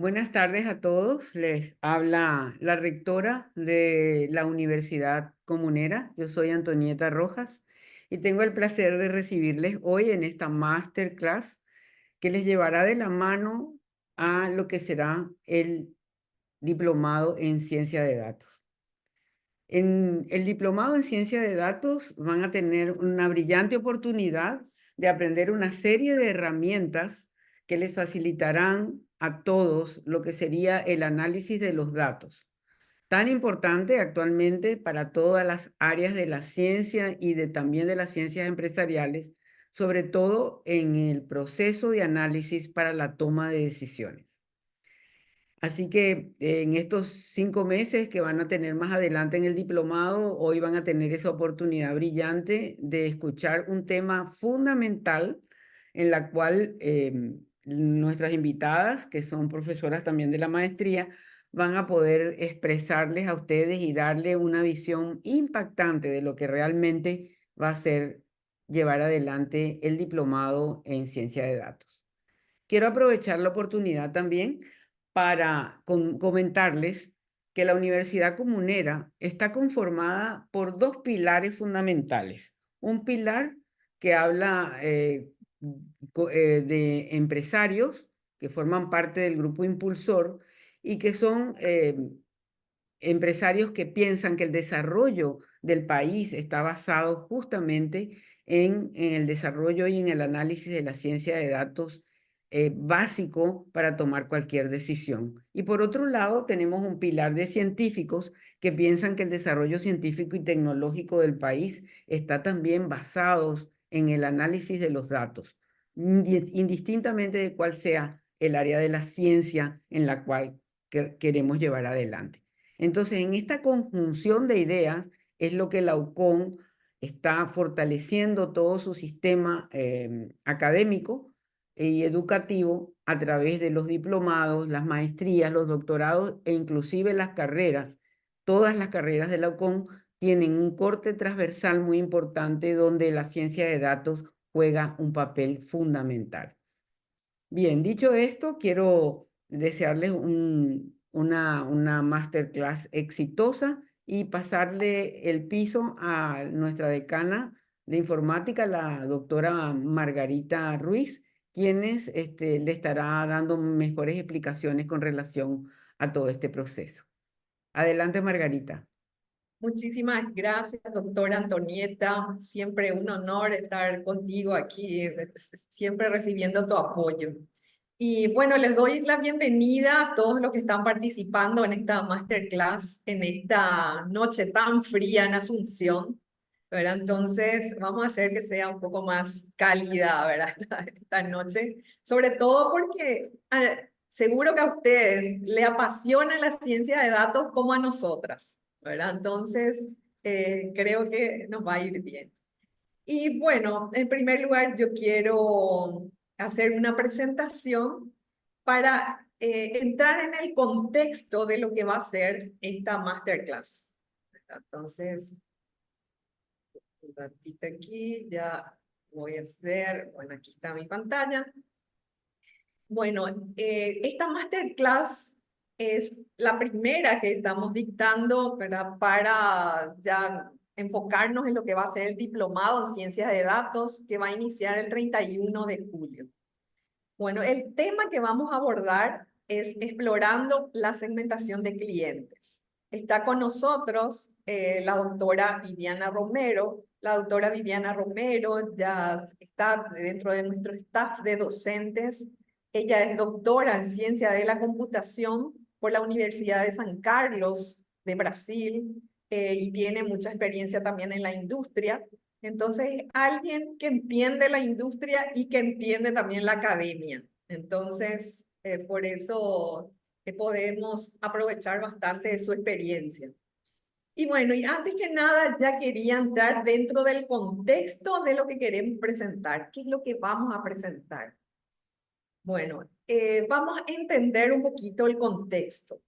Buenas tardes a todos. Les habla la rectora de la Universidad Comunera. Yo soy Antonieta Rojas y tengo el placer de recibirles hoy en esta masterclass que les llevará de la mano a lo que será el diplomado en ciencia de datos. En el diplomado en ciencia de datos van a tener una brillante oportunidad de aprender una serie de herramientas que les facilitarán a todos lo que sería el análisis de los datos, tan importante actualmente para todas las áreas de la ciencia y también de las ciencias empresariales, sobre todo en el proceso de análisis para la toma de decisiones. Así que en estos 5 meses que van a tener más adelante en el diplomado, hoy van a tener esa oportunidad brillante de escuchar un tema fundamental en la cual nuestras invitadas, que son profesoras también de la maestría, van a poder expresarles a ustedes y darle una visión impactante de lo que realmente va a ser llevar adelante el diplomado en ciencia de datos. Quiero aprovechar la oportunidad también para comentarles que la Universidad Comunera está conformada por dos pilares fundamentales. Un pilar que habla de empresarios que forman parte del grupo impulsor y que son empresarios que piensan que el desarrollo del país está basado justamente en el desarrollo y en el análisis de la ciencia de datos básico para tomar cualquier decisión. Y por otro lado, tenemos un pilar de científicos que piensan que el desarrollo científico y tecnológico del país está también basado en el análisis de los datos, indistintamente de cuál sea el área de la ciencia en la cual queremos llevar adelante. Entonces, en esta conjunción de ideas es lo que la UCON está fortaleciendo todo su sistema académico y educativo a través de los diplomados, las maestrías, los doctorados e inclusive las carreras. Todas las carreras de la UCON tienen un corte transversal muy importante donde la ciencia de datos juega un papel fundamental. Bien, dicho esto, quiero desearles una masterclass exitosa y pasarle el piso a nuestra decana de informática, la doctora Margarita Ruiz, quienes le estará dando mejores explicaciones con relación a todo este proceso. Adelante, Margarita. Muchísimas gracias, doctora Antonieta. Siempre un honor estar contigo aquí, siempre recibiendo tu apoyo. Y bueno, les doy la bienvenida a todos los que están participando en esta masterclass, en esta noche tan fría en Asunción, ¿verdad? Entonces, vamos a hacer que sea un poco más cálida, ¿verdad? Esta noche, sobre todo porque seguro que a ustedes le apasiona la ciencia de datos como a nosotras, ¿verdad? Entonces, creo que nos va a ir bien. Y bueno, en primer lugar, yo quiero hacer una presentación para entrar en el contexto de lo que va a ser esta masterclass. Entonces, un ratito aquí, ya voy a hacer, bueno, aquí está mi pantalla. Bueno, esta masterclass es la primera que estamos dictando, ¿verdad? Para ya enfocarnos en lo que va a ser el diplomado en ciencias de datos que va a iniciar el 31 de julio. Bueno, el tema que vamos a abordar es explorando la segmentación de clientes. Está con nosotros la doctora Viviana Romero. La doctora Viviana Romero ya está dentro de nuestro staff de docentes. Ella es doctora en ciencia de la computación por la Universidad de San Carlos de Brasil y tiene mucha experiencia también en la industria. Entonces, alguien que entiende la industria y que entiende también la academia. Entonces, por eso podemos aprovechar bastante de su experiencia. Y bueno, y antes que nada, ya quería entrar dentro del contexto de lo que queremos presentar. ¿Qué es lo que vamos a presentar? Bueno, vamos a entender un poquito el contexto.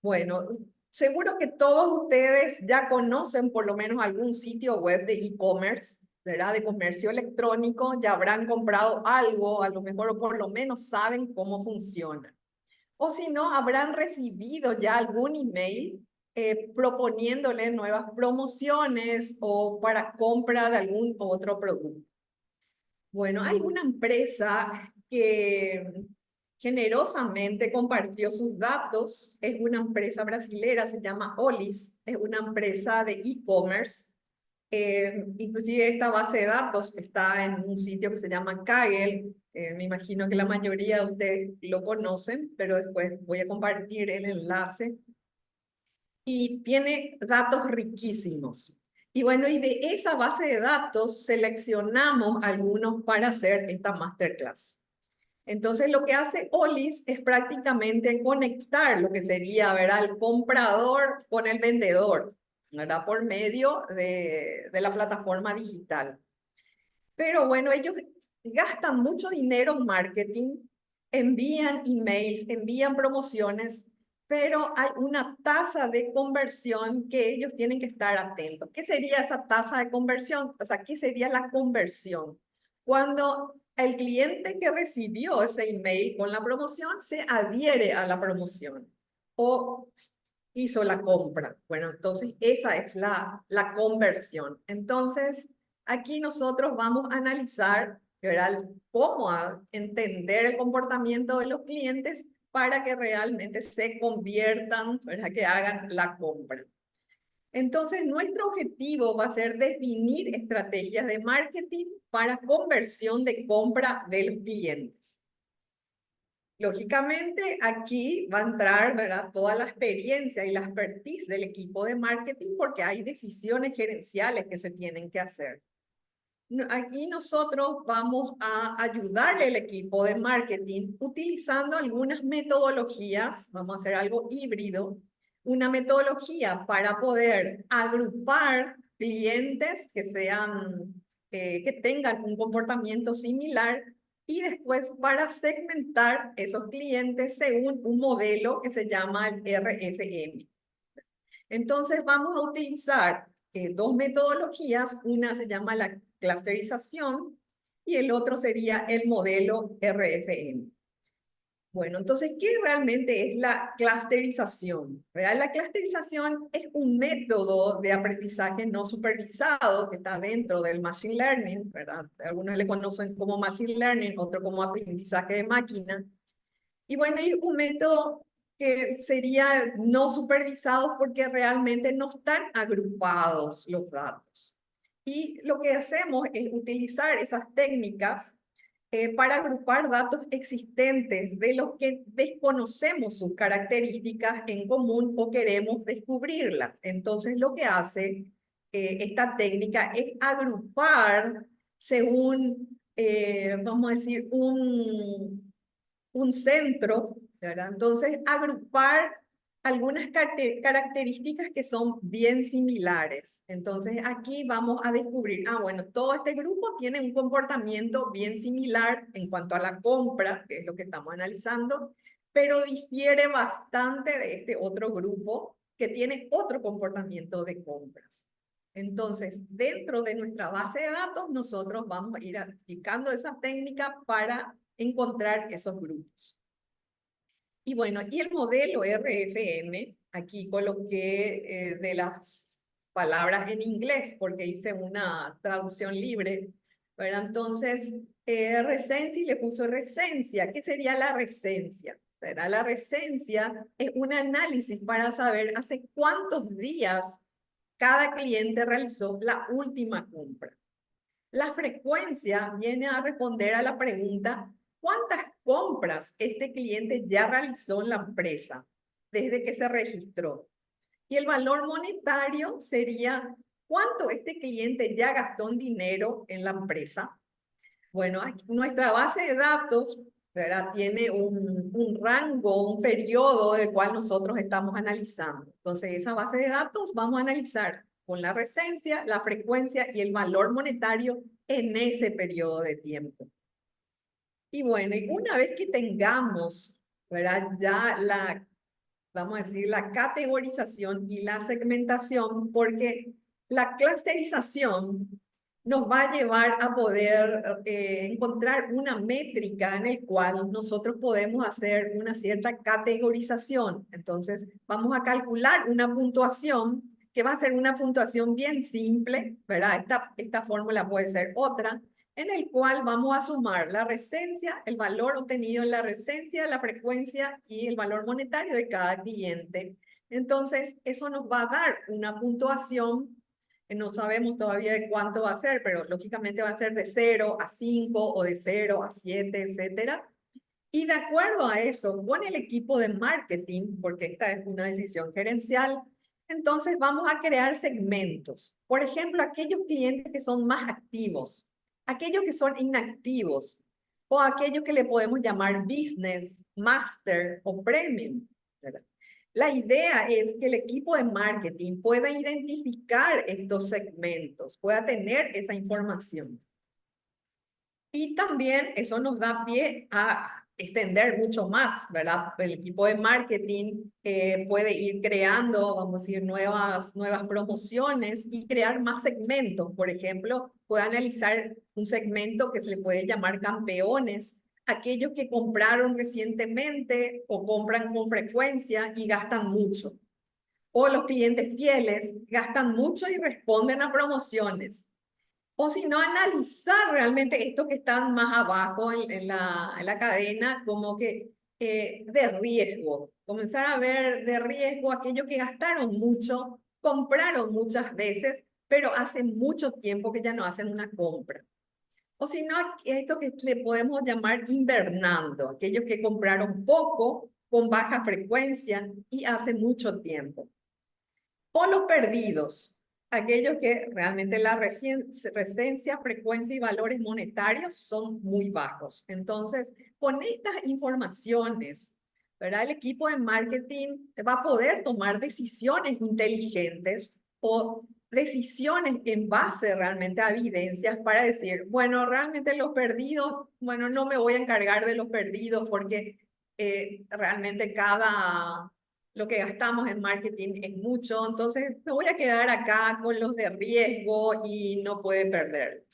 Bueno, seguro que todos ustedes ya conocen por lo menos algún sitio web de e-commerce, ¿verdad? De comercio electrónico, ya habrán comprado algo, a lo mejor o por lo menos saben cómo funciona. o si no, habrán recibido ya algún email proponiéndole nuevas promociones o para compra de algún otro producto. Bueno, hay una empresa que generosamente compartió sus datos. Es una empresa brasilera, se llama Olis, es una empresa de e-commerce. Inclusive esta base de datos está en un sitio que se llama Kaggle. Me imagino que la mayoría de ustedes lo conocen, pero después voy a compartir el enlace. Y tiene datos riquísimos. Y bueno, y de esa base de datos seleccionamos algunos para hacer esta masterclass. Entonces, lo que hace Olis es prácticamente conectar lo que sería, ¿verdad?, el comprador con el vendedor, ¿verdad?, por medio de la plataforma digital. Pero bueno, ellos gastan mucho dinero en marketing, envían emails, envían promociones, pero hay una tasa de conversión que ellos tienen que estar atentos. ¿Qué sería esa tasa de conversión? O sea, ¿qué sería la conversión? Cuando el cliente que recibió ese email con la promoción se adhiere a la promoción o hizo la compra. Bueno, entonces esa es la conversión. Entonces, aquí nosotros vamos a analizar, ¿verdad?, cómo entender el comportamiento de los clientes para que realmente se conviertan, ¿verdad?, que hagan la compra. Entonces, nuestro objetivo va a ser definir estrategias de marketing para conversión de compra de los clientes. Lógicamente, aquí va a entrar, ¿verdad?, toda la experiencia y la expertise del equipo de marketing porque hay decisiones gerenciales que se tienen que hacer. Aquí nosotros vamos a ayudarle al equipo de marketing utilizando algunas metodologías, vamos a hacer algo híbrido, una metodología para poder agrupar clientes que sean, que tengan un comportamiento similar y después para segmentar esos clientes según un modelo que se llama el RFM. Entonces vamos a utilizar dos metodologías, una se llama la clusterización y el otro sería el modelo RFM. Bueno, entonces, ¿qué realmente es la clusterización? ¿Verdad? La clusterización es un método de aprendizaje no supervisado que está dentro del machine learning, ¿verdad? Algunos le conocen como machine learning, otros como aprendizaje de máquina. Y bueno, es un método que sería no supervisado porque realmente no están agrupados los datos. Y lo que hacemos es utilizar esas técnicas para agrupar datos existentes de los que desconocemos sus características en común o queremos descubrirlas. Entonces, lo que hace esta técnica es agrupar según, vamos a decir, un centro, ¿verdad? Entonces, agrupar algunas características que son bien similares. Entonces, aquí vamos a descubrir, bueno, todo este grupo tiene un comportamiento bien similar en cuanto a la compra, que es lo que estamos analizando, pero difiere bastante de este otro grupo que tiene otro comportamiento de compras. Entonces, dentro de nuestra base de datos, nosotros vamos a ir aplicando esa técnica para encontrar esos grupos. Y bueno, y el modelo RFM, aquí coloqué de las palabras en inglés porque hice una traducción libre, ¿verdad? Entonces, Recensi le puso recencia. ¿Qué sería la recencia? ¿Verdad? La recencia es un análisis para saber hace cuántos días cada cliente realizó la última compra. La frecuencia viene a responder a la pregunta, ¿cuántas compras este cliente ya realizó en la empresa desde que se registró? Y el valor monetario sería, ¿cuánto este cliente ya gastó en dinero en la empresa? Bueno, nuestra base de datos, ¿verdad?, tiene un rango, un periodo del cual nosotros estamos analizando. Entonces, esa base de datos vamos a analizar con la recencia, la frecuencia y el valor monetario en ese periodo de tiempo. Y bueno, y una vez que tengamos, ¿verdad?, ya vamos a decir, la categorización y la segmentación, porque la clusterización nos va a llevar a poder encontrar una métrica en el cual nosotros podemos hacer una cierta categorización. Entonces, vamos a calcular una puntuación que va a ser una puntuación bien simple, ¿verdad? Esta fórmula puede ser otra, en el cual vamos a sumar la recencia, el valor obtenido en la recencia, la frecuencia y el valor monetario de cada cliente. Entonces, eso nos va a dar una puntuación que no sabemos todavía de cuánto va a ser, pero lógicamente va a ser de 0 a 5 o de 0 a 7, etcétera. Y de acuerdo a eso, con el equipo de marketing, porque esta es una decisión gerencial, entonces vamos a crear segmentos. Por ejemplo, aquellos clientes que son más activos, aquellos que son inactivos, o aquellos que le podemos llamar business, master o premium, ¿verdad? La idea es que el equipo de marketing pueda identificar estos segmentos, pueda tener esa información. Y también eso nos da pie a extender mucho más, ¿verdad? El equipo de marketing puede ir creando, vamos a decir, nuevas promociones y crear más segmentos. Por ejemplo, puede analizar un segmento que se le puede llamar campeones, aquellos que compraron recientemente o compran con frecuencia y gastan mucho. O los clientes fieles gastan mucho y responden a promociones. O si no, analizar realmente estos que están más abajo en la cadena, como que de riesgo. Comenzar a ver de riesgo aquellos que gastaron mucho, compraron muchas veces, pero hace mucho tiempo que ya no hacen una compra. O si no, esto que le podemos llamar invernando, aquellos que compraron poco, con baja frecuencia y hace mucho tiempo. O los perdidos, aquellos que realmente la recencia, frecuencia y valores monetarios son muy bajos. Entonces, con estas informaciones, ¿verdad? El equipo de marketing va a poder tomar decisiones inteligentes o decisiones en base realmente a evidencias para decir, bueno, realmente los perdidos, bueno, no me voy a encargar de los perdidos porque realmente lo que gastamos en marketing es mucho, entonces me voy a quedar acá con los de riesgo y no puede perder.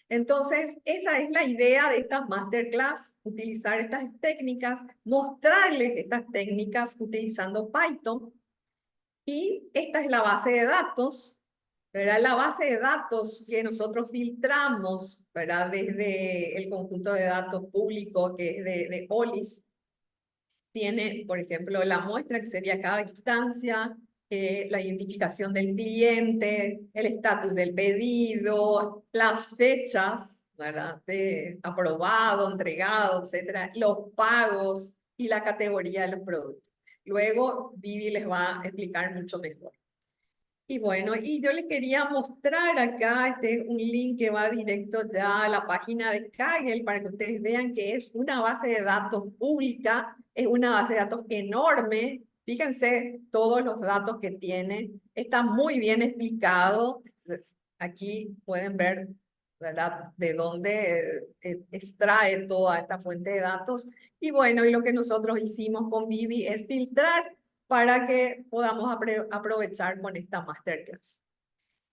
Entonces, esa es la idea de esta masterclass, utilizar estas técnicas, mostrarles estas técnicas utilizando Python. Y esta es la base de datos, ¿verdad? La base de datos que nosotros filtramos, ¿verdad? Desde el conjunto de datos público que es de OLIS, tiene, por ejemplo, la muestra que sería cada instancia, la identificación del cliente, el estatus del pedido, las fechas, ¿verdad? De aprobado, entregado, etcétera, los pagos y la categoría de los productos. Luego, Vivi les va a explicar mucho mejor. Y bueno, y yo les quería mostrar acá, este es un link que va directo ya a la página de Kaggle para que ustedes vean que es una base de datos pública, es una base de datos enorme. Fíjense todos los datos que tiene, está muy bien explicado. Entonces, aquí pueden ver, ¿verdad?, de dónde extrae toda esta fuente de datos. Y bueno, y lo que nosotros hicimos con Vivi es filtrar para que podamos aprovechar con esta masterclass.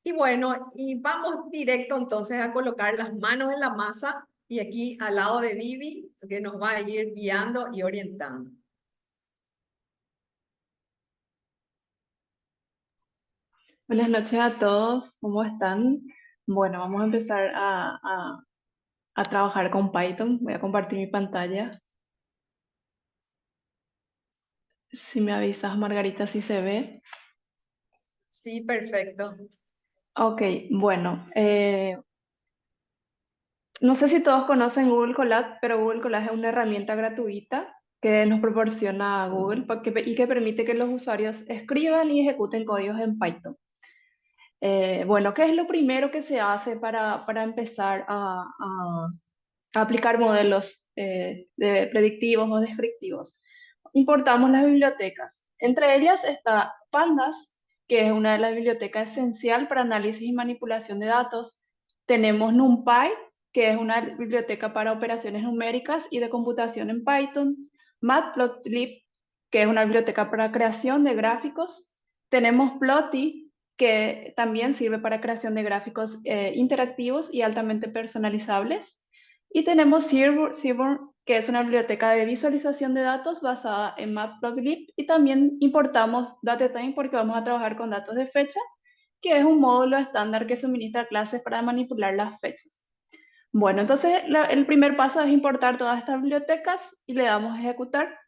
Y bueno, y vamos directo entonces a colocar las manos en la masa y aquí al lado de Vivi, que nos va a ir guiando y orientando. Buenas noches a todos, ¿cómo están? Bueno, vamos a empezar a trabajar con Python. Voy a compartir mi pantalla. Si me avisas, Margarita, si se ve. Sí, perfecto. Ok, bueno, no sé si todos conocen Google Colab, pero Google Colab es una herramienta gratuita que nos proporciona Google y que permite que los usuarios escriban y ejecuten códigos en Python. Bueno, ¿qué es lo primero que se hace para empezar a aplicar modelos predictivos o descriptivos? Importamos las bibliotecas. Entre ellas está Pandas, que es una de las bibliotecas esencial para análisis y manipulación de datos. Tenemos NumPy, que es una biblioteca para operaciones numéricas y de computación en Python. Matplotlib, que es una biblioteca para creación de gráficos. Tenemos Plotly, que también sirve para creación de gráficos interactivos y altamente personalizables. Y tenemos Seaborn, que es una biblioteca de visualización de datos basada en Matplotlib, y también importamos DataTime porque vamos a trabajar con datos de fecha, que es un módulo estándar que suministra clases para manipular las fechas. Bueno, entonces el primer paso es importar todas estas bibliotecas y le damos a ejecutar.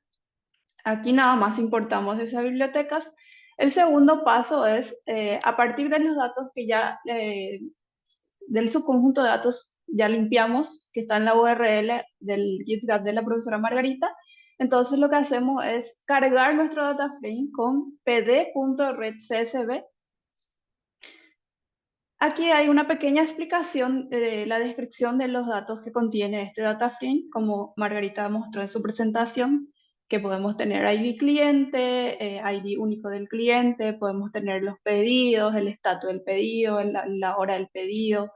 Aquí nada más importamos esas bibliotecas. El segundo paso es, a partir de los datos que ya, del subconjunto de datos ya limpiamos, que está en la URL del GitHub de la profesora Margarita, entonces lo que hacemos es cargar nuestro data frame con pd.readcsv. Aquí hay una pequeña explicación de la descripción de los datos que contiene este data frame, como Margarita mostró en su presentación, que podemos tener ID cliente, ID único del cliente, podemos tener los pedidos, el estatus del pedido, la hora del pedido,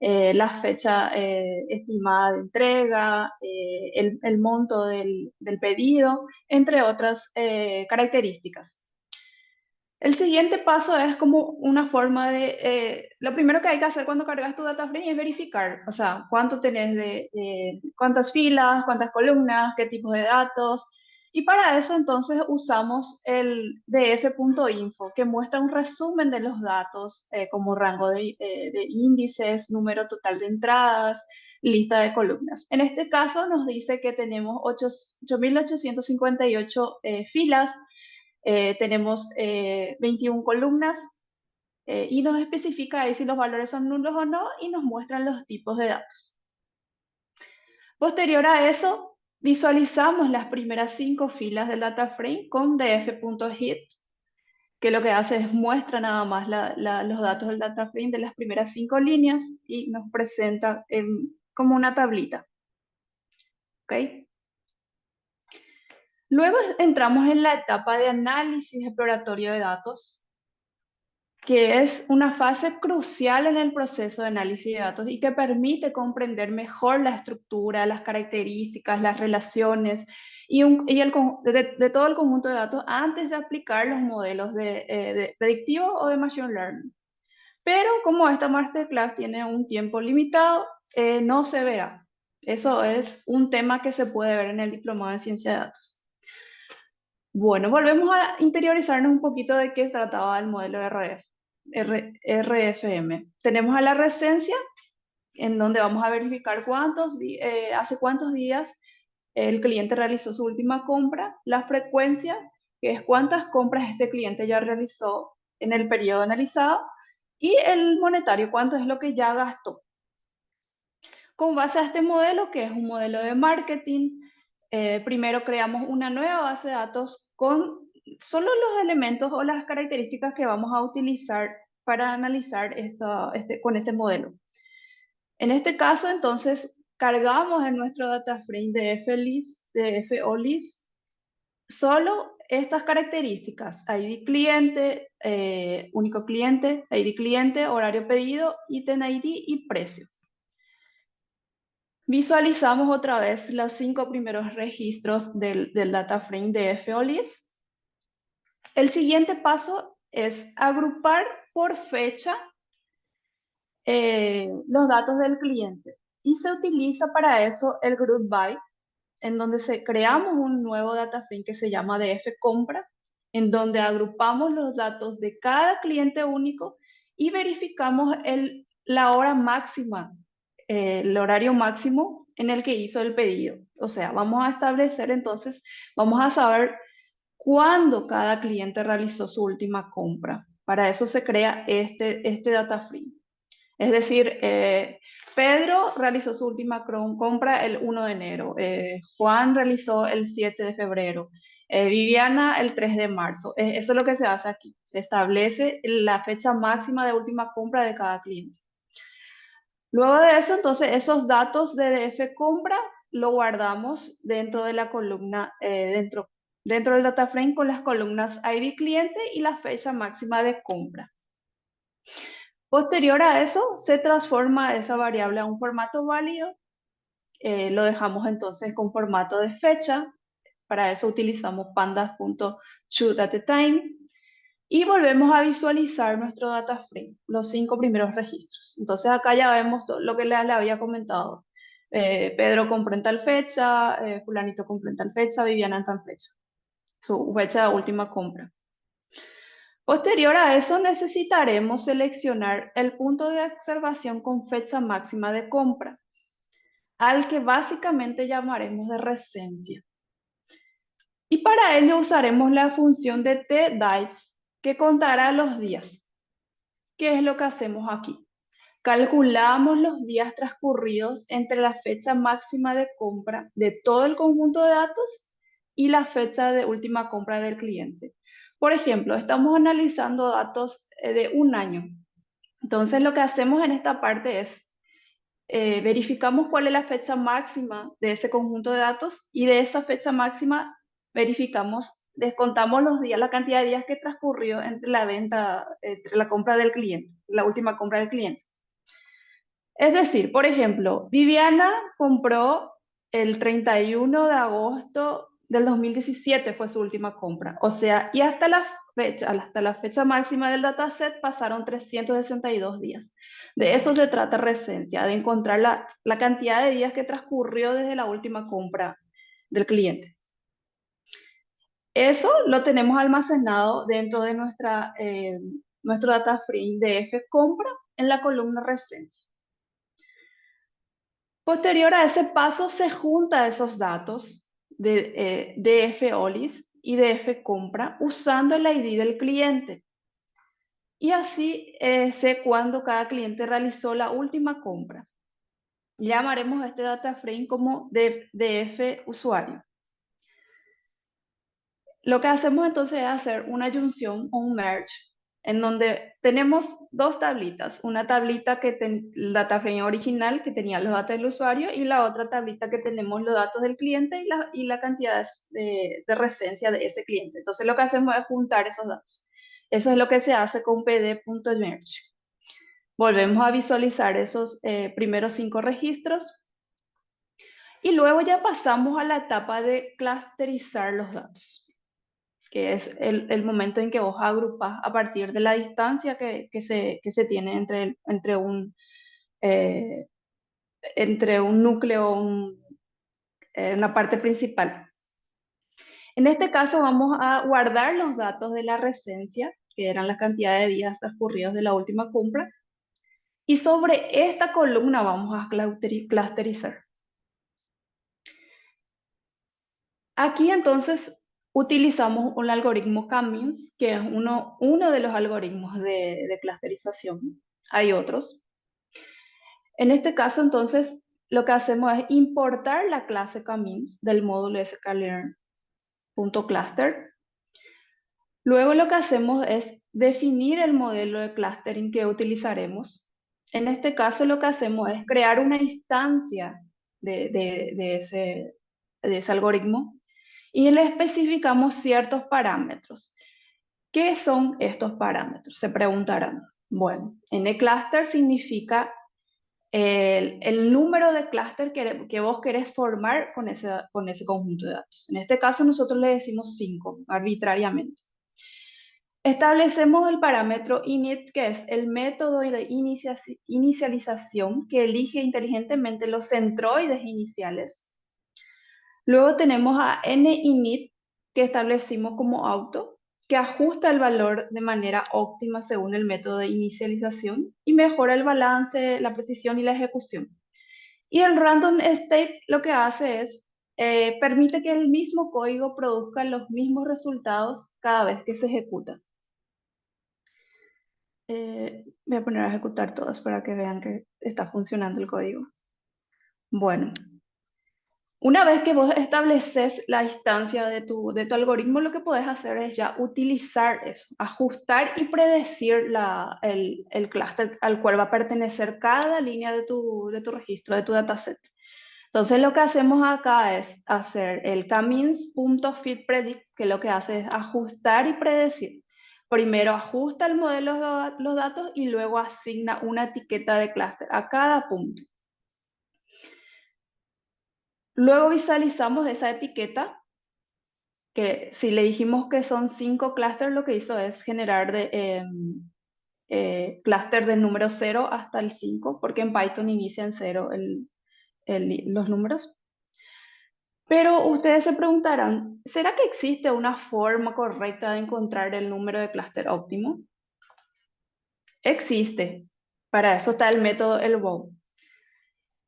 la fecha estimada de entrega, el monto del pedido, entre otras características. El siguiente paso es como una forma de, lo primero que hay que hacer cuando cargas tu data frame es verificar, o sea, cuánto tenés cuántas filas, cuántas columnas, qué tipos de datos. Y para eso entonces usamos el df.info, que muestra un resumen de los datos como rango de índices, número total de entradas, lista de columnas. En este caso nos dice que tenemos 8.858 filas, tenemos 21 columnas y nos especifica ahí si los valores son nulos o no y nos muestran los tipos de datos. Posterior a eso, visualizamos las primeras 5 filas del data frame con df.hit, que lo que hace es muestra nada más los datos del data frame de las primeras 5 líneas y nos presenta como una tablita. ¿Okay? Luego entramos en la etapa de análisis exploratorio de datos, que es una fase crucial en el proceso de análisis de datos y que permite comprender mejor la estructura, las características, las relaciones de todo el conjunto de datos antes de aplicar los modelos de predictivo o de machine learning. Pero como esta masterclass tiene un tiempo limitado, no se verá. Eso es un tema que se puede ver en el diplomado en ciencia de datos. Bueno, volvemos a interiorizarnos un poquito de qué trataba el modelo RFM. Tenemos a la recencia, en donde vamos a verificar hace cuántos días el cliente realizó su última compra, la frecuencia, que es cuántas compras este cliente ya realizó en el periodo analizado, y el monetario, cuánto es lo que ya gastó. Con base a este modelo, que es un modelo de marketing, primero creamos una nueva base de datos con solo los elementos o las características que vamos a utilizar para analizar con este modelo. En este caso, entonces, cargamos en nuestro data frame de FOLIS, solo estas características: ID cliente, único cliente, ID cliente, horario pedido, ítem ID y precio. Visualizamos otra vez los 5 primeros registros del data frame de FOLIS. El siguiente paso es agrupar por fecha los datos del cliente. Y se utiliza para eso el group by, en donde creamos un nuevo data frame que se llama DF compra, en donde agrupamos los datos de cada cliente único y verificamos la hora máxima, el horario máximo en el que hizo el pedido. O sea, vamos a establecer entonces, vamos a saber cuándo cada cliente realizó su última compra. Para eso se crea este data frame. Es decir, Pedro realizó su última compra el 1 de enero, Juan realizó el 7 de febrero, Viviana el 3 de marzo. Eso es lo que se hace aquí. Se establece la fecha máxima de última compra de cada cliente. Luego de eso, entonces, esos datos de DF compra lo guardamos dentro de la columna, dentro del data frame con las columnas ID cliente y la fecha máxima de compra. Posterior a eso, se transforma esa variable a un formato válido. Lo dejamos entonces con formato de fecha. Para eso utilizamos pandas.toDatetime. Y volvemos a visualizar nuestro data frame, los 5 primeros registros. Entonces acá ya vemos todo lo que le había comentado. Pedro compró en tal fecha, fulanito compró en tal fecha, Viviana en tal fecha. Su fecha de última compra. Posterior a eso necesitaremos seleccionar el punto de observación con fecha máxima de compra, al que básicamente llamaremos de recencia. Y para ello usaremos la función de tdives, que contará los días. ¿Qué es lo que hacemos aquí? Calculamos los días transcurridos entre la fecha máxima de compra de todo el conjunto de datos y la fecha de última compra del cliente. Por ejemplo, estamos analizando datos de un año. Entonces, lo que hacemos en esta parte es verificamos cuál es la fecha máxima de ese conjunto de datos y de esa fecha máxima descontamos los días, la cantidad de días que transcurrió entre entre la compra del cliente, la última compra del cliente. Es decir, por ejemplo, Viviana compró el 31 de agosto del 2017, fue su última compra. O sea, y hasta la fecha máxima del dataset pasaron 362 días. De eso se trata Resencia, de encontrar la cantidad de días que transcurrió desde la última compra del cliente. Eso lo tenemos almacenado dentro de nuestro data frame de F compra en la columna Resencia. Posterior a ese paso se junta esos datos de DF-OLIS y DF-compra usando el ID del cliente. Y así sé cuándo cada cliente realizó la última compra. Llamaremos a este data frame como DF-usuario. Lo que hacemos entonces es hacer una junción o un merge en donde tenemos dos tablitas, una tablita que el data frame original que tenía los datos del usuario y la otra tablita que tenemos los datos del cliente y la cantidad de recencia de ese cliente. Entonces lo que hacemos es juntar esos datos. Eso es lo que se hace con pd.merge. Volvemos a visualizar esos primeros 5 registros y luego ya pasamos a la etapa de clusterizar los datos, que es el momento en que vos agrupás a partir de la distancia que se tiene entre un núcleo, una parte principal. En este caso vamos a guardar los datos de la recencia, que eran la cantidad de días transcurridos de la última compra, y sobre esta columna vamos a clusterizar. Aquí entonces utilizamos un algoritmo K-means, que es uno de los algoritmos de clusterización. Hay otros. En este caso, entonces, lo que hacemos es importar la clase K-means del módulo sklearn.cluster. Luego lo que hacemos es definir el modelo de clustering que utilizaremos. En este caso, lo que hacemos es crear una instancia de ese algoritmo y le especificamos ciertos parámetros. ¿Qué son estos parámetros? Se preguntarán. Bueno, N-cluster significa el número de clúster que vos querés formar con ese conjunto de datos. En este caso nosotros le decimos 5, arbitrariamente. Establecemos el parámetro init, que es el método de inicialización que elige inteligentemente los centroides iniciales. Luego tenemos a ninit, que establecimos como auto, que ajusta el valor de manera óptima según el método de inicialización y mejora el balance, la precisión y la ejecución. Y el random state lo que hace es permite que el mismo código produzca los mismos resultados cada vez que se ejecuta. Voy a poner a ejecutar todos para que vean que está funcionando el código. Bueno. Una vez que vos estableces la instancia de tu algoritmo, lo que podés hacer es ya utilizar eso, ajustar y predecir el clúster al cual va a pertenecer cada línea de tu registro, de tu dataset. Entonces lo que hacemos acá es hacer el k-means.fitPredict, que lo que hace es ajustar y predecir. Primero ajusta el modelo los datos y luego asigna una etiqueta de clúster a cada punto. Luego visualizamos esa etiqueta que si le dijimos que son 5 clústeres, lo que hizo es generar clúster del número 0 hasta el 5, porque en Python inicia en 0 los números. Pero ustedes se preguntarán, ¿será que existe una forma correcta de encontrar el número de clúster óptimo? Existe. Para eso está el método ELBOW.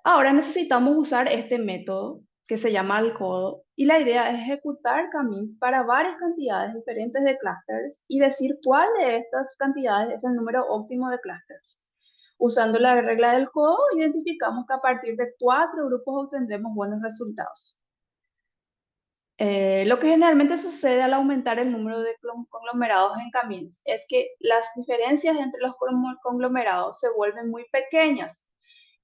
Ahora necesitamos usar este método que se llama al codo y la idea es ejecutar camins para varias cantidades diferentes de clusters y decir cuál de estas cantidades es el número óptimo de clusters. Usando la regla del codo, identificamos que a partir de 4 grupos obtendremos buenos resultados. Lo que generalmente sucede al aumentar el número de conglomerados en camins es que las diferencias entre los conglomerados se vuelven muy pequeñas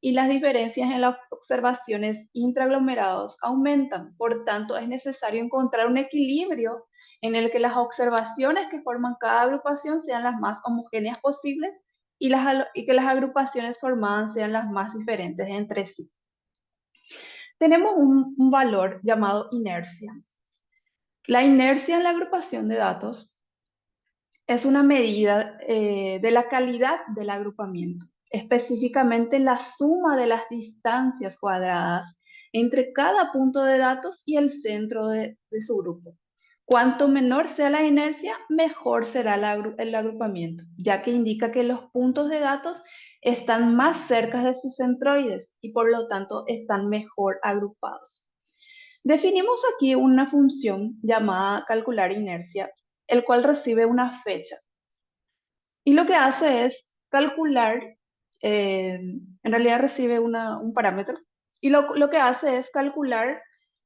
y las diferencias en las observaciones intraaglomerados aumentan. Por tanto, es necesario encontrar un equilibrio en el que las observaciones que forman cada agrupación sean las más homogéneas posibles y que las agrupaciones formadas sean las más diferentes entre sí. Tenemos un valor llamado inercia. La inercia en la agrupación de datos es una medida de la calidad del agrupamiento, específicamente la suma de las distancias cuadradas entre cada punto de datos y el centro de su grupo. Cuanto menor sea la inercia, mejor será el agrupamiento, ya que indica que los puntos de datos están más cerca de sus centroides y por lo tanto están mejor agrupados. Definimos aquí una función llamada calcular inercia, el cual recibe una fecha. Y lo que hace es calcular, en realidad recibe un parámetro, y lo que hace es calcular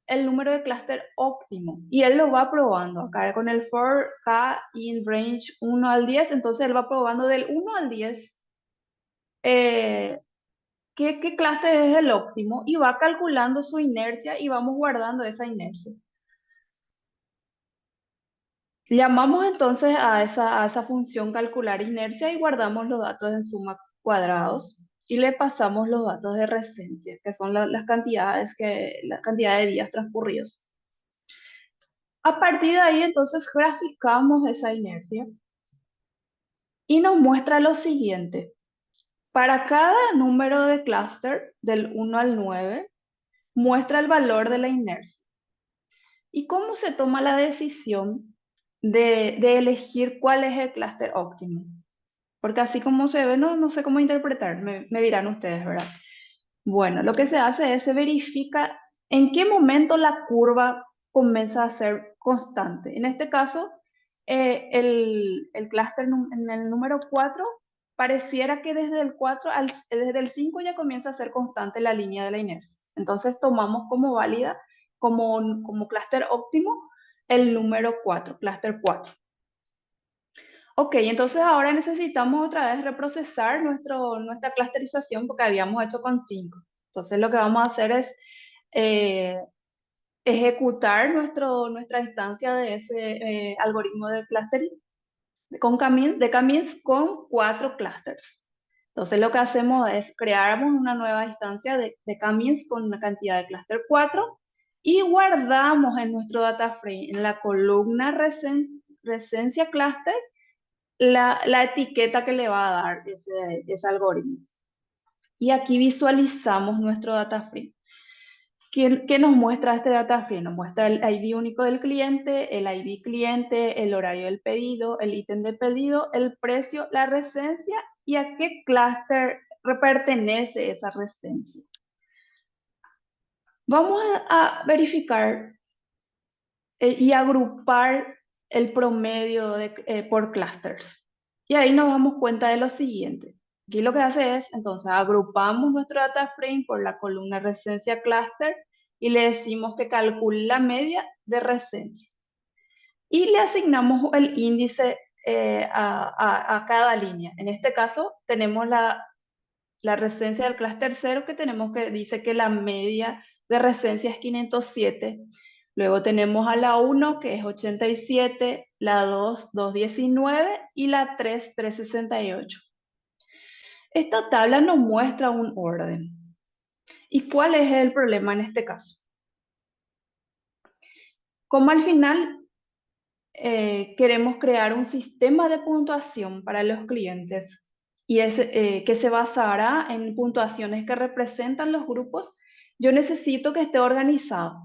el número de clúster óptimo. Y él lo va probando acá con el for k in range 1 al 10, entonces él va probando del 1 al 10 qué clúster es el óptimo y va calculando su inercia y vamos guardando esa inercia. Llamamos entonces a esa función calcular inercia y guardamos los datos en suma cuadrados y le pasamos los datos de recencia, que son la cantidad de días transcurridos. A partir de ahí entonces graficamos esa inercia y nos muestra lo siguiente. Para cada número de clúster del 1 al 9, muestra el valor de la inercia. ¿Y cómo se toma la decisión de elegir cuál es el clúster óptimo? Porque así como se ve, no sé cómo interpretar, me dirán ustedes, ¿verdad? Bueno, lo que se hace es se verifica en qué momento la curva comienza a ser constante. En este caso, el clúster en el número 4 pareciera que desde el 4 desde el 5 ya comienza a ser constante la línea de la inercia. Entonces tomamos como válida, como clúster óptimo, el número 4, clúster 4. Ok, entonces ahora necesitamos otra vez reprocesar nuestra clusterización porque habíamos hecho con 5. Entonces lo que vamos a hacer es ejecutar nuestra instancia de ese algoritmo de clustering de camins con 4 clusters. Entonces lo que hacemos es creamos una nueva instancia de camins con una cantidad de cluster 4 y guardamos en nuestro data frame en la columna recencia cluster la etiqueta que le va a dar ese algoritmo. Y aquí visualizamos nuestro data frame. ¿Qué nos muestra este data frame? Nos muestra el ID único del cliente, el ID cliente, el horario del pedido, el ítem de pedido, el precio, la recencia y a qué clúster pertenece esa recencia. Vamos a verificar y agrupar el promedio por clusters. Y ahí nos damos cuenta de lo siguiente. Aquí lo que hace es, entonces, agrupamos nuestro data frame por la columna recencia cluster y le decimos que calcule la media de recencia. Y le asignamos el índice a cada línea. En este caso, tenemos la recencia del cluster 0 que dice que la media de recencia es 507. Luego tenemos a la 1, que es 87, la 2, 219 y la 3, 368. Esta tabla nos muestra un orden. ¿Y cuál es el problema en este caso? Como al final queremos crear un sistema de puntuación para los clientes y que se basará en puntuaciones que representan los grupos. Yo necesito que esté organizado,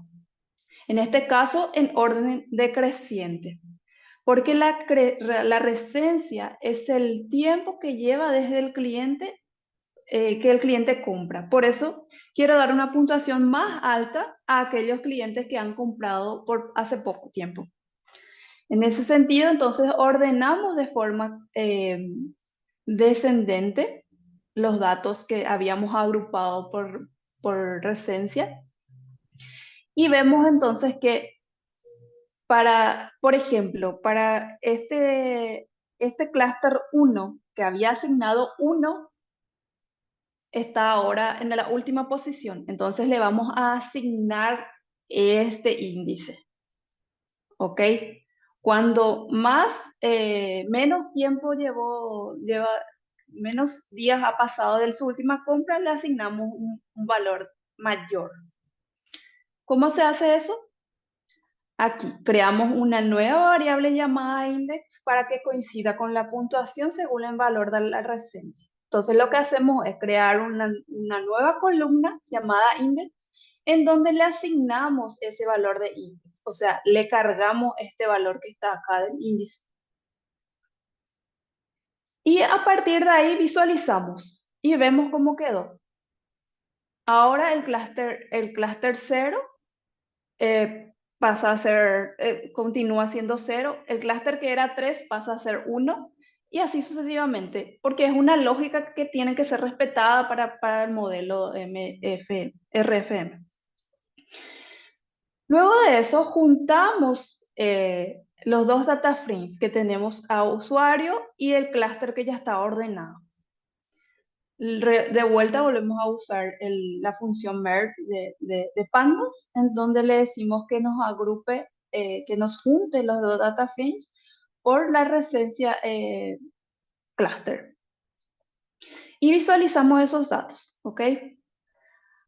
en este caso en orden decreciente, porque la recencia es el tiempo que lleva desde el cliente, que el cliente compra. Por eso quiero dar una puntuación más alta a aquellos clientes que han comprado por hace poco tiempo. En ese sentido, entonces, ordenamos de forma descendente los datos que habíamos agrupado por recencia, y vemos entonces que por ejemplo, para este clúster 1 que había asignado 1, está ahora en la última posición. Entonces le vamos a asignar este índice. ¿Ok? Cuando menos tiempo menos días ha pasado de su última compra, le asignamos un valor mayor. ¿Cómo se hace eso? Aquí creamos una nueva variable llamada index para que coincida con la puntuación según el valor de la recencia. Entonces lo que hacemos es crear una nueva columna llamada index en donde le asignamos ese valor de index. O sea, le cargamos este valor que está acá del índice. Y a partir de ahí visualizamos y vemos cómo quedó. Ahora el clúster 0 pasa a ser, continúa siendo 0, el clúster que era 3 pasa a ser 1, y así sucesivamente, porque es una lógica que tiene que ser respetada para el modelo RFM. Luego de eso, juntamos los dos data frames que tenemos a usuario y el clúster que ya está ordenado. De vuelta volvemos a usar la función merge de pandas, en donde le decimos que nos agrupe, que nos junte los dos data frames por la recencia cluster. Y visualizamos esos datos, ¿ok?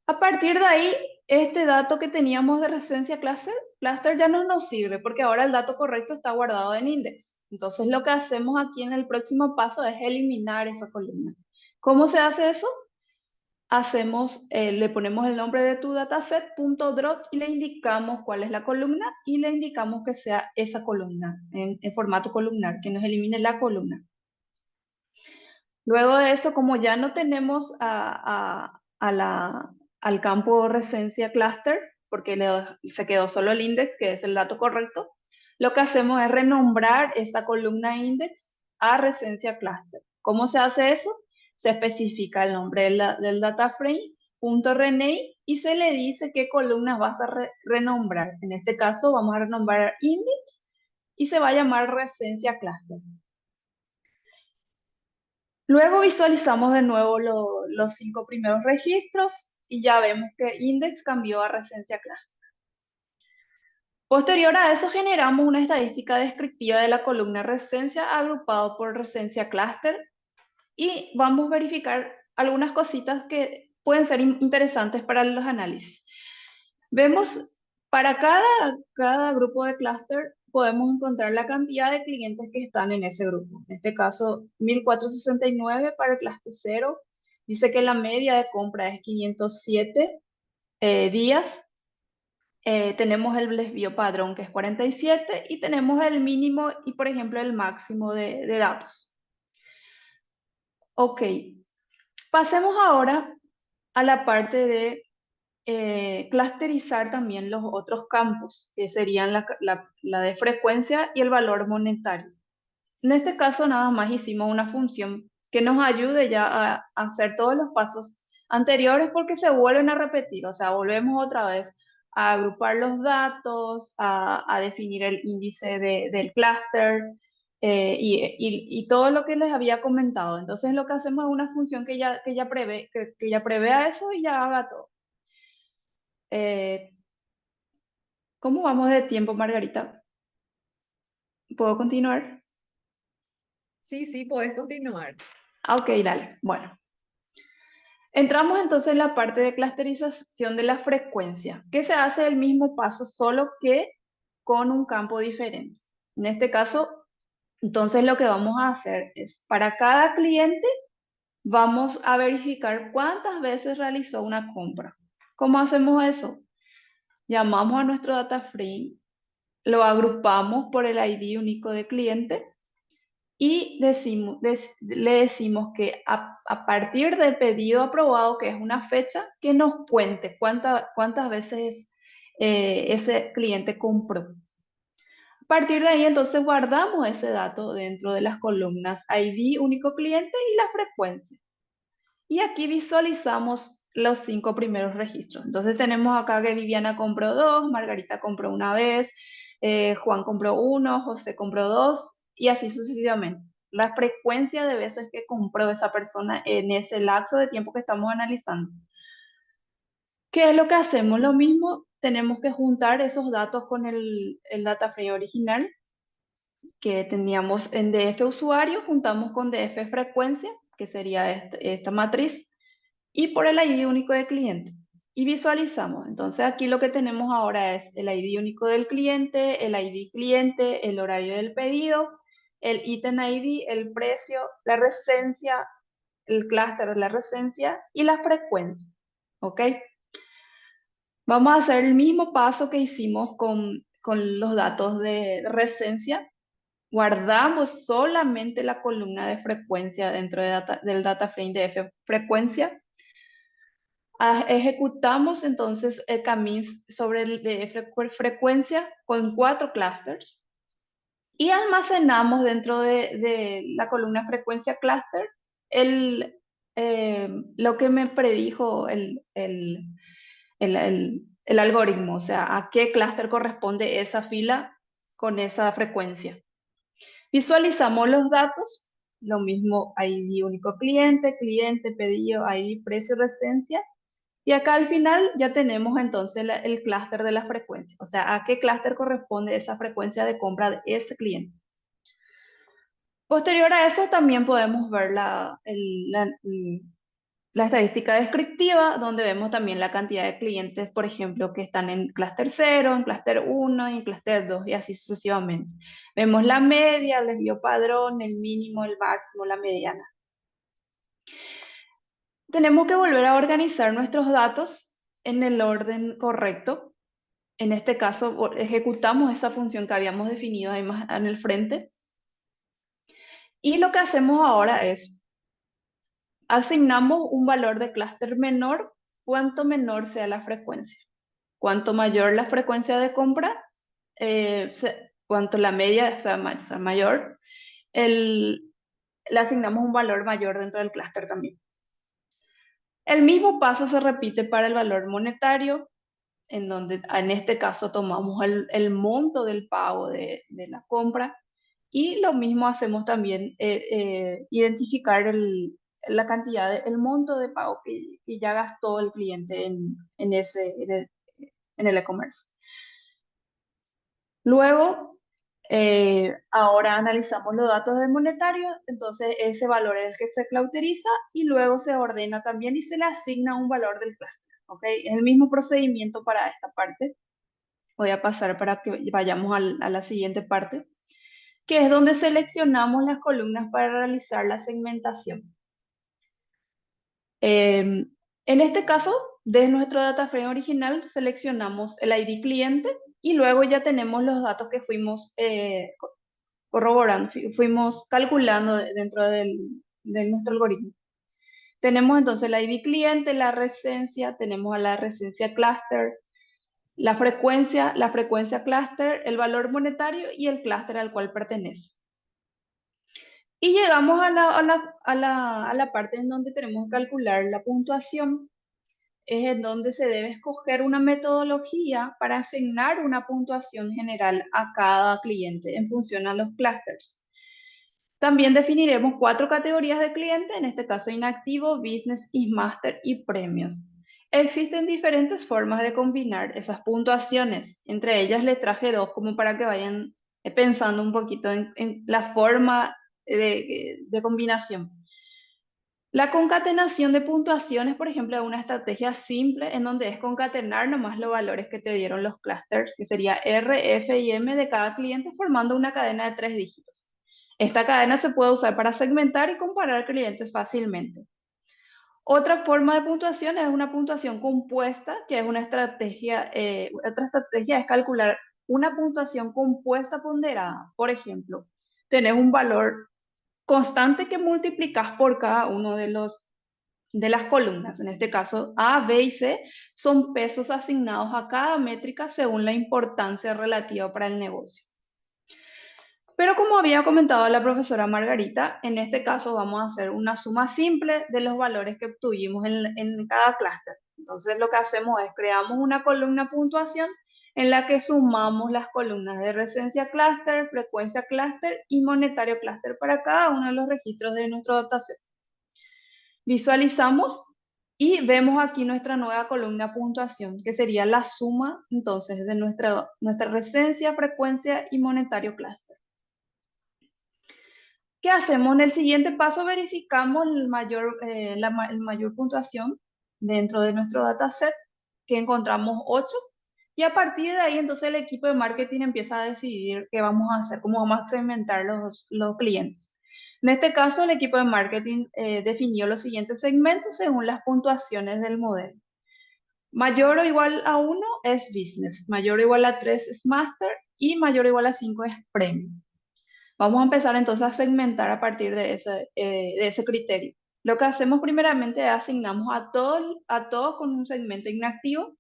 A partir de ahí, este dato que teníamos de recencia cluster ya no nos sirve, porque ahora el dato correcto está guardado en index. Entonces lo que hacemos aquí en el próximo paso es eliminar esa columna. ¿Cómo se hace eso? Le ponemos el nombre de tu dataset, .drop, y le indicamos cuál es la columna y le indicamos que sea esa columna en formato columnar, que nos elimine la columna. Luego de eso, como ya no tenemos al campo recencia cluster, porque se quedó solo el index, que es el dato correcto, lo que hacemos es renombrar esta columna index a recencia cluster. ¿Cómo se hace eso? Se especifica el nombre del data frame, .rename, y se le dice qué columnas vas a renombrar. En este caso vamos a renombrar index y se va a llamar recencia cluster. Luego visualizamos de nuevo los 5 primeros registros y ya vemos que index cambió a recencia cluster. Posterior a eso generamos una estadística descriptiva de la columna recencia agrupado por recencia cluster, y vamos a verificar algunas cositas que pueden ser interesantes para los análisis. Vemos para cada grupo de clúster podemos encontrar la cantidad de clientes que están en ese grupo. En este caso, 1469 para el clúster 0. Dice que la media de compra es 507 días. Tenemos el desvío padrón, que es 47, y tenemos el mínimo y, por ejemplo, el máximo de datos. Ok, pasemos ahora a la parte de clusterizar también los otros campos, que serían la de frecuencia y el valor monetario. En este caso nada más hicimos una función que nos ayude ya a hacer todos los pasos anteriores, porque se vuelven a repetir, o sea, volvemos otra vez a agrupar los datos, a definir el índice del clúster, y todo lo que les había comentado. Entonces lo que hacemos es una función que ya prevea eso y ya haga todo. ¿Cómo vamos de tiempo, Margarita? ¿Puedo continuar? Sí, podés continuar. Ok, dale. Bueno. Entramos entonces en la parte de clusterización de la frecuencia, que se hace el mismo paso, solo que con un campo diferente. En este caso, entonces lo que vamos a hacer es, para cada cliente, vamos a verificar cuántas veces realizó una compra. ¿Cómo hacemos eso? Llamamos a nuestro data frame, lo agrupamos por el ID único de cliente y le decimos que a partir del pedido aprobado, que es una fecha, que nos cuente cuántas veces ese cliente compró. A partir de ahí, entonces, guardamos ese dato dentro de las columnas ID único cliente y la frecuencia. Y aquí visualizamos los 5 primeros registros. Entonces tenemos acá que Viviana compró 2, Margarita compró una vez, Juan compró 1, José compró 2 y así sucesivamente. La frecuencia de veces que compró esa persona en ese lapso de tiempo que estamos analizando. ¿Qué es lo que hacemos? Lo mismo, tenemos que juntar esos datos con el data frame original que teníamos en DF usuario, juntamos con DF frecuencia, que sería esta matriz, y por el ID único del cliente. Y visualizamos. Entonces aquí lo que tenemos ahora es el ID único del cliente, el ID cliente, el horario del pedido, el ítem ID, el precio, la recencia, el clúster de la recencia y la frecuencia. ¿Ok? Vamos a hacer el mismo paso que hicimos con los datos de recencia. Guardamos solamente la columna de frecuencia dentro del data frame de F frecuencia. Ejecutamos entonces el camino sobre el de frecuencia con 4 clusters y almacenamos dentro de la columna frecuencia cluster lo que me predijo el algoritmo, o sea, a qué clúster corresponde esa fila con esa frecuencia. Visualizamos los datos, lo mismo ID único cliente, cliente, pedido, ID, precio, recencia. Y acá al final ya tenemos entonces el clúster de la frecuencia, o sea, a qué clúster corresponde esa frecuencia de compra de ese cliente. Posterior a eso también podemos ver la estadística descriptiva, donde vemos también la cantidad de clientes, por ejemplo, que están en clúster 0, en clúster 1 y en clúster 2 y así sucesivamente. Vemos la media, el desvío padrón, el mínimo, el máximo, la mediana. Tenemos que volver a organizar nuestros datos en el orden correcto. En este caso, ejecutamos esa función que habíamos definido ahí más en el frente. Y lo que hacemos ahora es, asignamos un valor de clúster menor, cuanto menor sea la frecuencia. Cuanto mayor la frecuencia de compra, cuanto la media sea mayor, le asignamos un valor mayor dentro del clúster también. El mismo paso se repite para el valor monetario, en donde en este caso tomamos el monto del pago de la compra y lo mismo hacemos también identificar la cantidad, el monto de pago que ya gastó el cliente en el e-commerce. Luego, ahora analizamos los datos del monetario, entonces ese valor es el que se clusteriza y luego se ordena también y se le asigna un valor del clúster. ¿Okay? Es el mismo procedimiento para esta parte. Voy a pasar para que vayamos a la siguiente parte, que es donde seleccionamos las columnas para realizar la segmentación. En este caso, de nuestro data frame original, seleccionamos el ID cliente y luego ya tenemos los datos que fuimos corroborando, fuimos calculando dentro de nuestro algoritmo. Tenemos entonces el ID cliente, la recencia, tenemos a la recencia cluster, la frecuencia cluster, el valor monetario y el clúster al cual pertenece. Y llegamos a la parte en donde tenemos que calcular la puntuación. Es en donde se debe escoger una metodología para asignar una puntuación general a cada cliente en función a los clusters. También definiremos 4 categorías de cliente, en este caso inactivo, business, master y premios. Existen diferentes formas de combinar esas puntuaciones. Entre ellas les traje 2 como para que vayan pensando un poquito en la forma de combinación. La concatenación de puntuaciones, por ejemplo, es una estrategia simple en donde es concatenar nomás los valores que te dieron los clusters, que sería R, F y M de cada cliente, formando una cadena de 3 dígitos. Esta cadena se puede usar para segmentar y comparar clientes fácilmente. Otra forma de puntuación es una puntuación compuesta, que es una estrategia, otra estrategia es calcular una puntuación compuesta ponderada. Por ejemplo, tenés un valor constante que multiplicas por cada uno de las columnas. En este caso, A, B y C son pesos asignados a cada métrica según la importancia relativa para el negocio. Pero como había comentado la profesora Margarita, en este caso vamos a hacer una suma simple de los valores que obtuvimos en cada clúster. Entonces lo que hacemos es creamos una columna puntuación en la que sumamos las columnas de residencia clúster, frecuencia clúster y monetario clúster para cada uno de los registros de nuestro dataset. Visualizamos y vemos aquí nuestra nueva columna puntuación, que sería la suma entonces de nuestra residencia, frecuencia y monetario clúster. ¿Qué hacemos? En el siguiente paso verificamos la mayor puntuación dentro de nuestro dataset, que encontramos 8, y a partir de ahí entonces el equipo de marketing empieza a decidir qué vamos a hacer, cómo vamos a segmentar los clientes. En este caso, el equipo de marketing definió los siguientes segmentos según las puntuaciones del modelo. Mayor o igual a 1 es Business, mayor o igual a 3 es Master y mayor o igual a 5 es Premium. Vamos a empezar entonces a segmentar a partir de ese criterio. Lo que hacemos primeramente es asignamos a todos con un segmento inactivo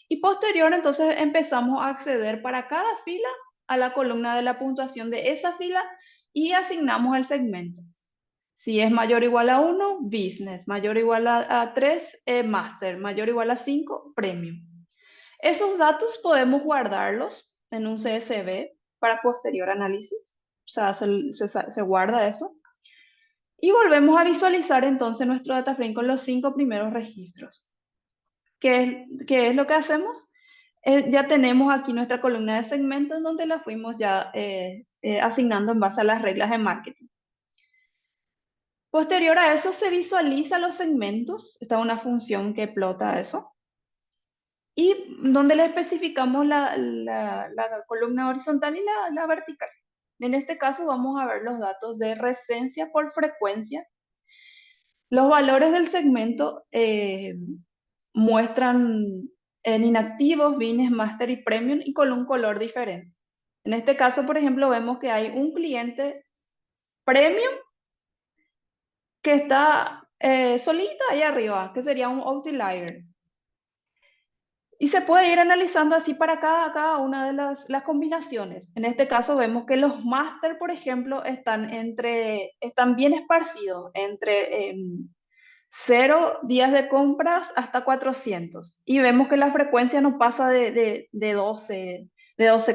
y posterior entonces empezamos a acceder para cada fila a la columna de la puntuación de esa fila y asignamos el segmento. Si es mayor o igual a 1, Business, mayor o igual a 3, Master, mayor o igual a 5, Premium. Esos datos podemos guardarlos en un CSV para posterior análisis. O sea, se guarda eso. Y volvemos a visualizar entonces nuestro data frame con los 5 primeros registros. ¿Qué es lo que hacemos? Ya tenemos aquí nuestra columna de segmentos donde la fuimos ya asignando en base a las reglas de marketing. Posterior a eso se visualiza los segmentos. Esta es una función que plota eso. Y donde le especificamos la columna horizontal y la vertical. En este caso vamos a ver los datos de residencia por frecuencia. Los valores del segmento muestran en inactivos, Business, Master y Premium y con un color diferente. En este caso, por ejemplo, vemos que hay un cliente Premium que está solita ahí arriba, que sería un outlier. Y se puede ir analizando así para cada una de las combinaciones. En este caso vemos que los máster, por ejemplo, están bien esparcidos entre 0 días de compras hasta 400. Y vemos que la frecuencia no pasa de 12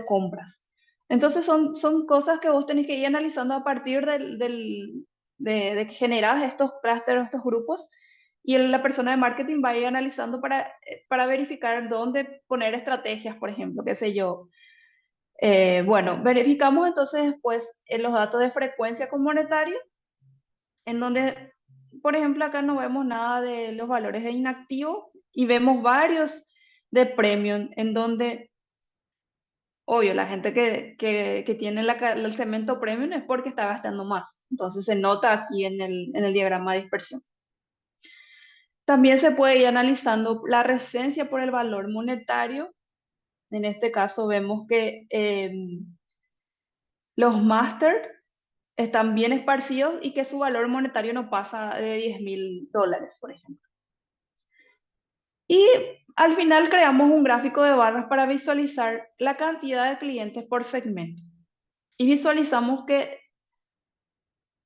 compras. Entonces son cosas que vos tenés que ir analizando a partir de que generás estos clústeres, estos grupos, y la persona de marketing va a ir analizando para verificar dónde poner estrategias, por ejemplo, qué sé yo. Bueno, verificamos entonces después los datos de frecuencia con monetario, en donde, por ejemplo, acá no vemos nada de los valores de inactivo y vemos varios de premium, en donde, obvio, la gente que tiene el segmento premium es porque está gastando más. Entonces se nota aquí en el diagrama de dispersión. También se puede ir analizando la residencia por el valor monetario. En este caso vemos que los máster están bien esparcidos y que su valor monetario no pasa de $10,000, por ejemplo. Y al final creamos un gráfico de barras para visualizar la cantidad de clientes por segmento. Y visualizamos que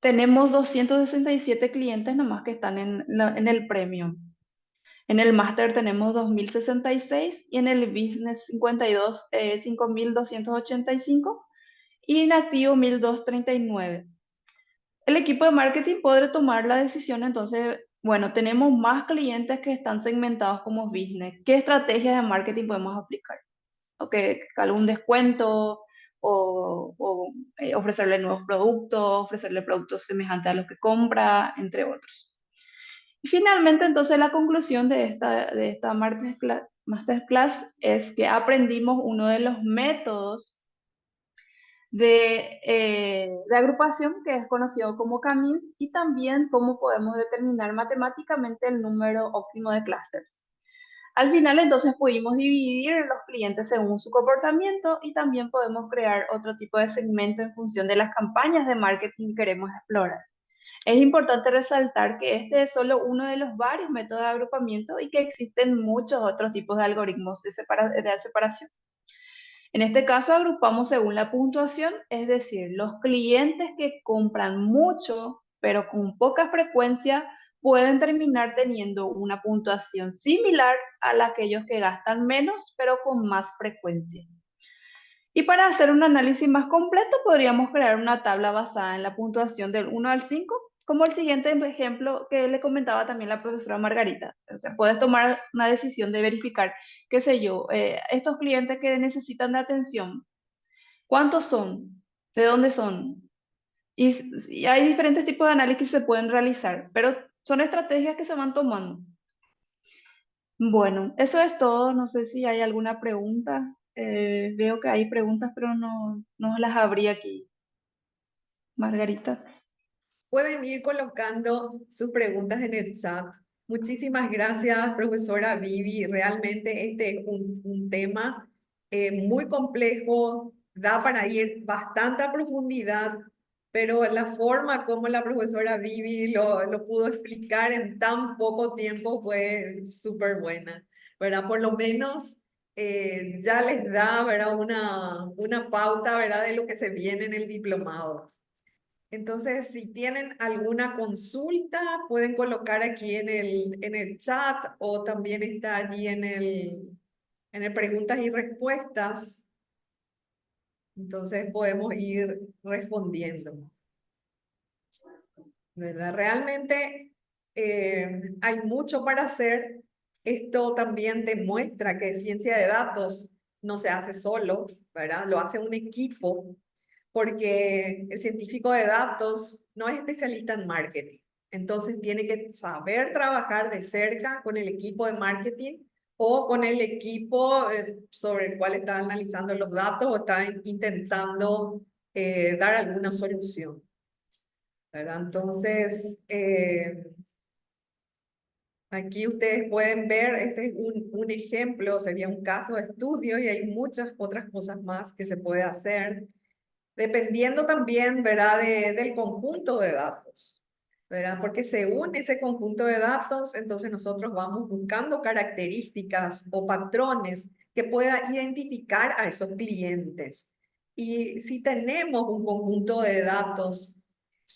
tenemos 267 clientes nomás que están en el premium. En el Master tenemos 2.066 y en el Business 52, 5.285 y en Activo 1.239. El equipo de marketing podrá tomar la decisión entonces, bueno, tenemos más clientes que están segmentados como business. ¿Qué estrategias de marketing podemos aplicar? ¿Algún descuento o ofrecerle nuevos productos, ofrecerle productos semejantes a los que compra, entre otros? Y finalmente, entonces, la conclusión de esta masterclass es que aprendimos uno de los métodos de agrupación que es conocido como CAMINS y también cómo podemos determinar matemáticamente el número óptimo de clústeres. Al final, entonces, pudimos dividir los clientes según su comportamiento y también podemos crear otro tipo de segmento en función de las campañas de marketing que queremos explorar. Es importante resaltar que este es solo uno de los varios métodos de agrupamiento y que existen muchos otros tipos de algoritmos de separación. En este caso, agrupamos según la puntuación, es decir, los clientes que compran mucho, pero con poca frecuencia, pueden terminar teniendo una puntuación similar a la de aquellos que gastan menos, pero con más frecuencia. Y para hacer un análisis más completo, podríamos crear una tabla basada en la puntuación del 1 al 5, como el siguiente ejemplo que le comentaba también la profesora Margarita. O sea, puedes tomar una decisión de verificar, qué sé yo, estos clientes que necesitan de atención, ¿cuántos son? ¿De dónde son? Y hay diferentes tipos de análisis que se pueden realizar, pero son estrategias que se van tomando. Bueno, eso es todo. No sé si hay alguna pregunta. Veo que hay preguntas, pero no las abrí aquí. Margarita. Pueden ir colocando sus preguntas en el chat. Muchísimas gracias, profesora Vivi. Realmente este es un tema muy complejo, da para ir bastante a profundidad, pero la forma como la profesora Vivi lo pudo explicar en tan poco tiempo fue súper buena, ¿verdad? Por lo menos ya les da, ¿verdad? Una pauta, ¿verdad? De lo que se viene en el diplomado. Entonces, si tienen alguna consulta, pueden colocar aquí en el chat o también está allí en el preguntas y respuestas. Entonces, podemos ir respondiendo. ¿Verdad? Realmente hay mucho para hacer. Esto también demuestra que ciencia de datos no se hace solo, ¿verdad? Lo hace un equipo, porque el científico de datos no es especialista en marketing. Entonces tiene que saber trabajar de cerca con el equipo de marketing o con el equipo sobre el cual está analizando los datos o está intentando dar alguna solución, ¿verdad? Entonces, aquí ustedes pueden ver, este es un ejemplo, sería un caso de estudio y hay muchas otras cosas más que se puede hacer, dependiendo también, ¿verdad?, del conjunto de datos, ¿verdad? Porque según ese conjunto de datos, entonces nosotros vamos buscando características o patrones que pueda identificar a esos clientes. Y si tenemos un conjunto de datos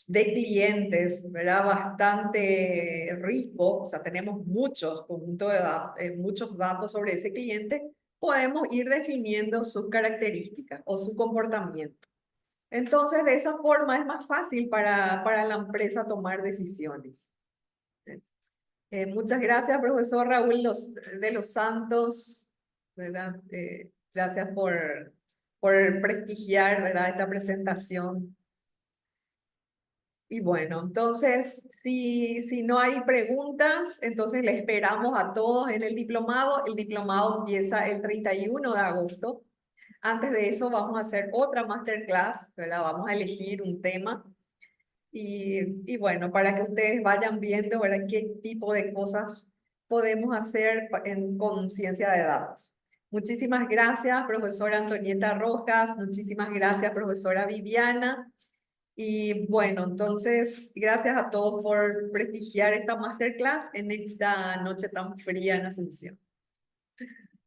de clientes, ¿verdad? Bastante rico, o sea, tenemos muchos conjuntos de datos, muchos datos sobre ese cliente, podemos ir definiendo sus características o su comportamiento. Entonces, de esa forma es más fácil para la empresa tomar decisiones. Muchas gracias, profesor Raúl de los Santos, ¿verdad? Gracias por prestigiar, ¿verdad?, esta presentación. Y bueno, entonces, si no hay preguntas, entonces le esperamos a todos en el diplomado. El diplomado empieza el 31 de agosto. Antes de eso vamos a hacer otra masterclass, ¿verdad? Vamos a elegir un tema. Y bueno, para que ustedes vayan viendo, ¿verdad?, qué tipo de cosas podemos hacer con ciencia de datos. Muchísimas gracias, profesora Antonieta Rojas. Muchísimas gracias, profesora Viviana. Y bueno, entonces, gracias a todos por prestigiar esta masterclass en esta noche tan fría en Asunción.